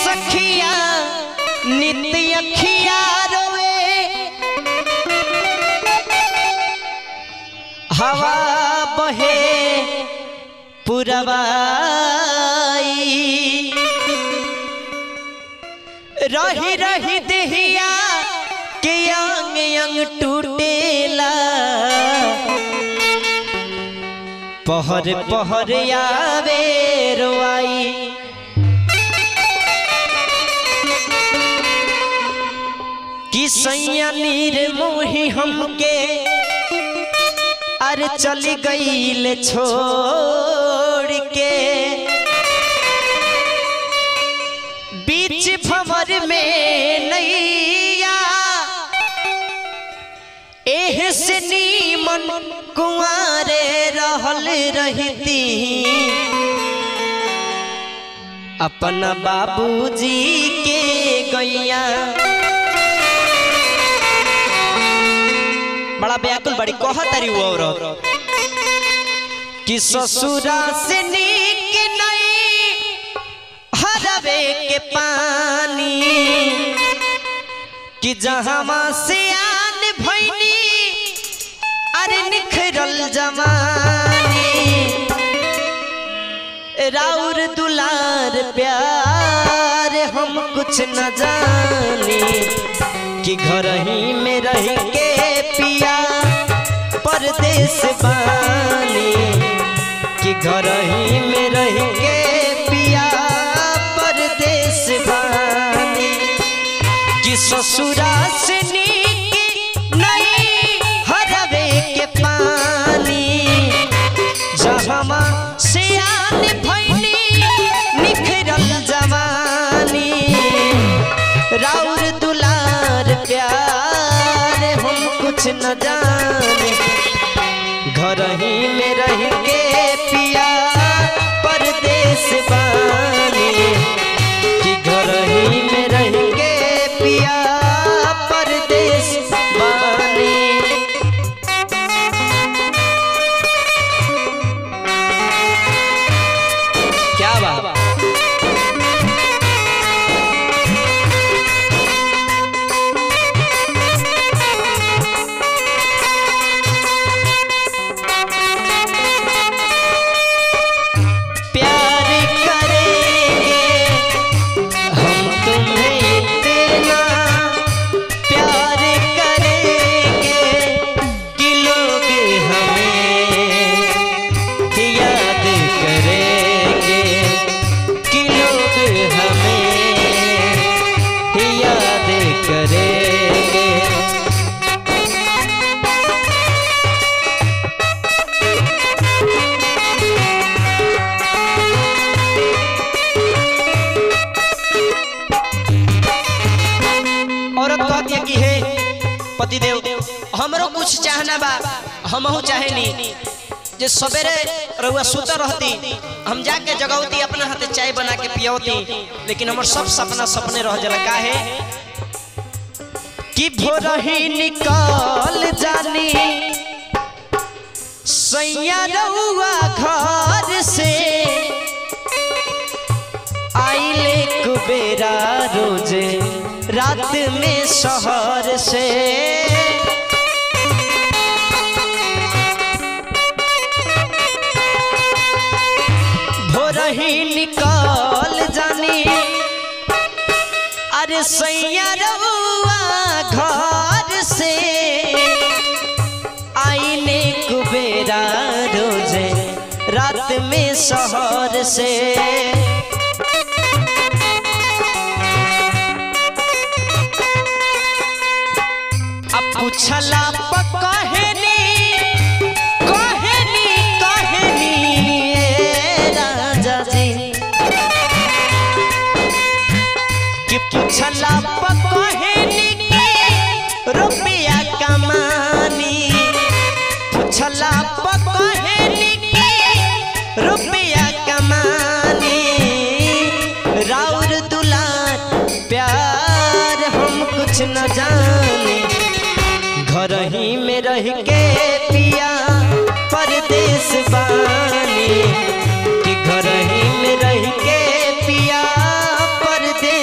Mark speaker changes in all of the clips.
Speaker 1: सखिया नित्य अखिया रोवे हवा बहे पुरवाई रही रही देहिया के अंग अंग टूटेला पहर पहर आवे रोआई कि सैया नीर मोही हमके अरे चली गईल छोड़ के बीच भंवर में नैया एह से नीमन कुंवारे रहल रहती अपना बाबूजी के गैया। बड़ा व्याकुल बड़ी कहतरी वो औरत कि ससुरा से नीक नहीं हरवे के पानी कि जहाँ से आन भैनी अरे निखरल जवानी राउर दुलार प्यार हम कुछ न जाने कि घर ही में रह के पिया परदेश बानी कि घर ही में रह के पिया परदेश बानी कि ससुरा से नीक नहीं हरवे के पानी जहाँ से आन भैनी निखरल जवानी राउर दुलार प्यार हम कुछ न जाने घर ही में रह के पिया परदेश बानी कि घर ही में रह के पिया परदेश बानी। क्या बात पतिदेव हमरो कुछ चाहना बा हमहू चाहेनी जे सवेरे रउआ सुता रहती हम जाके जगौती अपना हाथे चाय बना के पियौती लेकिन हमर सब सपना सपने रह जाला काहे कि भोर ही निकल जानी सैया रउआ घर से आइले कुबेरा रोजे रात में शहर से भोर ही निकल जानी अरे सैया रउआ घर से आईने कुबेरा रोजे रात में शहर से पूछला कहनी कहनी कहनी राजा जी कि पूछला कहनी रुपया कमानी पूछला कहनी रुपया कमानी राउर दुलार प्यार हम कुछ न जाने घर ही में रह के पिया परदेश बानी कि घर ही में रह के पिया परदेश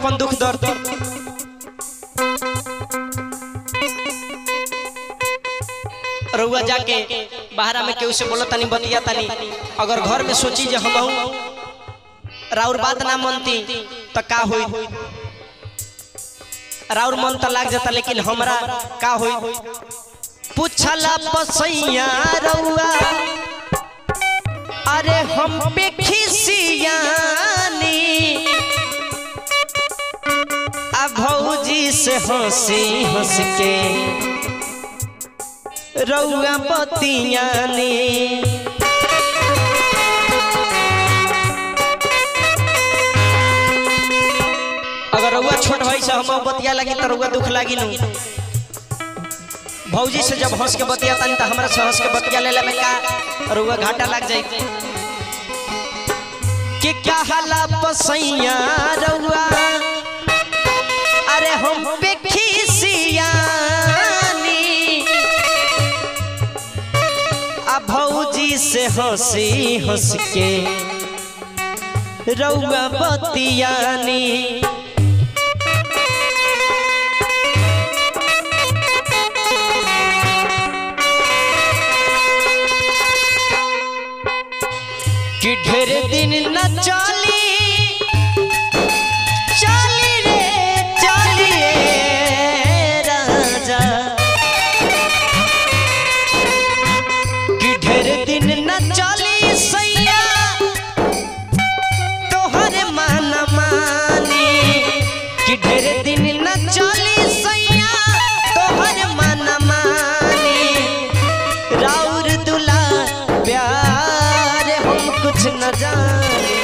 Speaker 1: अपन दुख दर्द रउआ जाके बाहरा में केहू से बोलो तनी बतिया तनी अगर घर में सोची जे हम राउर बात ना मनती तो का होई राउर मन तो लाग जाता लेकिन हमरा का होई पूछला पसैया रउआ अरे हम पे खिसियानी आ भौजी से हंसी हंस के रउआ बतियानी अगर रउआ छोट भाई से हम बतिया लगी तो रउआ दुख लगी नु भौजी से जब हंस के बतिया तनी तो हमरा से हंस के बतिया लेला में का रउआ घाटा लग जाई कि क्या हाला पसैया रउआ अरे हम पे खिसियानी आ भौजी से हंसी हंस के रउआ बतियानी कि ढेर दिन न चली चली रे चलिए राजा कि ढेर दिन न चली सैया तोहर मन मानी कि ढेर दिन न चली सैया तोहर मन मानी राउर दुला प्यार कुछ न जाने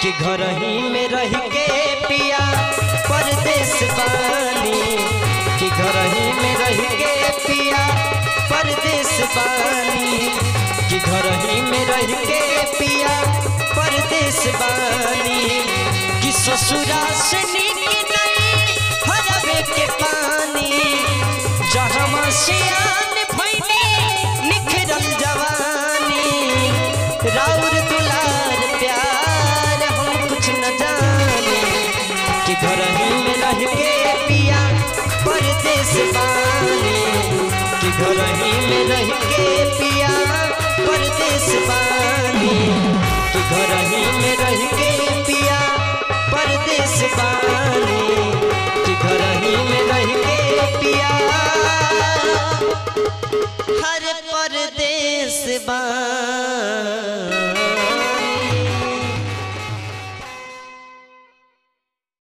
Speaker 1: कि घर ही में रह के पिया परदेश बानी कि घर ही में रह के पिया परदेश बानी कि घर ही में रह के पिया परदेश बानी कि ससुरा से नीक नहीं हरबे के पानी जहाँ से आन भइनी निखरल जवानी राउर दुलार प्यार हम कुछ न जाने कि घर ही में रह के पिया परदेश बानी कि घर ही में रह के पिया परदेश बानी।